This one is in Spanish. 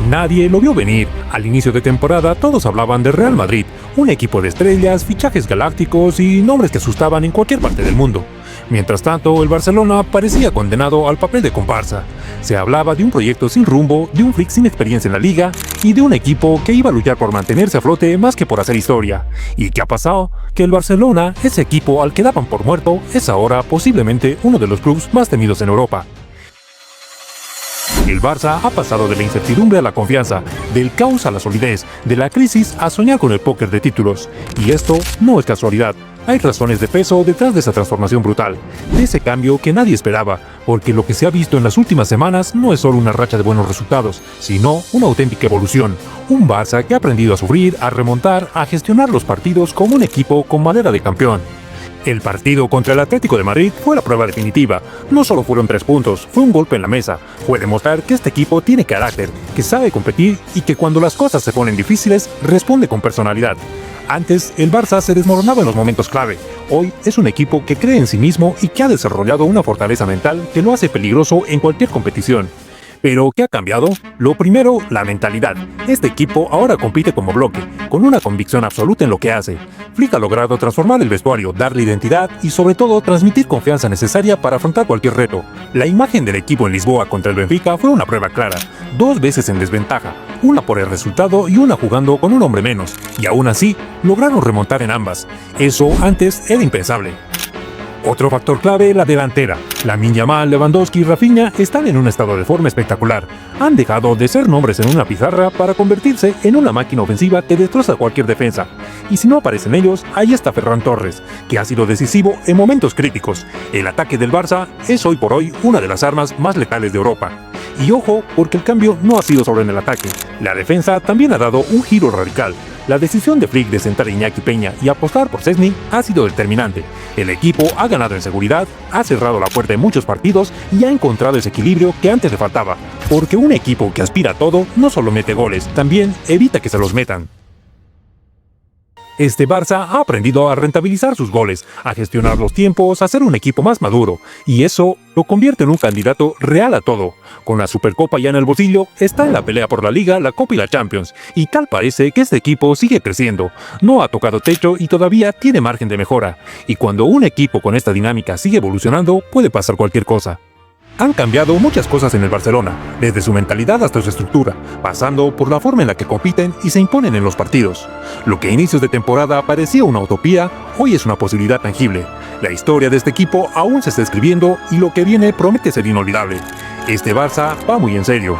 Nadie lo vio venir. Al inicio de temporada todos hablaban de Real Madrid, un equipo de estrellas, fichajes galácticos y nombres que asustaban en cualquier parte del mundo. Mientras tanto, el Barcelona parecía condenado al papel de comparsa. Se hablaba de un proyecto sin rumbo, de un Flick sin experiencia en la liga y de un equipo que iba a luchar por mantenerse a flote más que por hacer historia. ¿Y qué ha pasado? Que el Barcelona, ese equipo al que daban por muerto, es ahora posiblemente uno de los clubes más temidos en Europa. El Barça ha pasado de la incertidumbre a la confianza, del caos a la solidez, de la crisis a soñar con el póker de títulos. Y esto no es casualidad. Hay razones de peso detrás de esa transformación brutal, de ese cambio que nadie esperaba, porque lo que se ha visto en las últimas semanas no es solo una racha de buenos resultados, sino una auténtica evolución. Un Barça que ha aprendido a sufrir, a remontar, a gestionar los partidos como un equipo con madera de campeón. El partido contra el Atlético de Madrid fue la prueba definitiva. No solo fueron 3 puntos, fue un golpe en la mesa. Fue demostrar que este equipo tiene carácter, que sabe competir y que cuando las cosas se ponen difíciles, responde con personalidad. Antes, el Barça se desmoronaba en los momentos clave. Hoy es un equipo que cree en sí mismo y que ha desarrollado una fortaleza mental que lo hace peligroso en cualquier competición. ¿Pero qué ha cambiado? Lo primero, la mentalidad. Este equipo ahora compite como bloque, con una convicción absoluta en lo que hace. Flick ha logrado transformar el vestuario, darle identidad y sobre todo transmitir confianza necesaria para afrontar cualquier reto. La imagen del equipo en Lisboa contra el Benfica fue una prueba clara. 2 veces en desventaja, una por el resultado y una jugando con un hombre menos. Y aún así, lograron remontar en ambas. Eso antes era impensable. Otro factor clave, la delantera. Lamine Yamal, Lewandowski y Rafinha están en un estado de forma espectacular. Han dejado de ser nombres en una pizarra para convertirse en una máquina ofensiva que destroza cualquier defensa. Y si no aparecen ellos, ahí está Ferran Torres, que ha sido decisivo en momentos críticos. El ataque del Barça es hoy por hoy una de las armas más letales de Europa. Y ojo, porque el cambio no ha sido solo en el ataque. La defensa también ha dado un giro radical. La decisión de Flick de sentar a Iñaki Peña y apostar por Szczęsny ha sido determinante. El equipo ha ganado en seguridad, ha cerrado la puerta en muchos partidos y ha encontrado ese equilibrio que antes le faltaba. Porque un equipo que aspira a todo no solo mete goles, también evita que se los metan. Este Barça ha aprendido a rentabilizar sus goles, a gestionar los tiempos, a ser un equipo más maduro, y eso lo convierte en un candidato real a todo. Con la Supercopa ya en el bolsillo, está en la pelea por la Liga, la Copa y la Champions, y tal parece que este equipo sigue creciendo. No ha tocado techo y todavía tiene margen de mejora, y cuando un equipo con esta dinámica sigue evolucionando, puede pasar cualquier cosa. Han cambiado muchas cosas en el Barcelona, desde su mentalidad hasta su estructura, pasando por la forma en la que compiten y se imponen en los partidos. Lo que a inicios de temporada parecía una utopía, hoy es una posibilidad tangible. La historia de este equipo aún se está escribiendo y lo que viene promete ser inolvidable. Este Barça va muy en serio.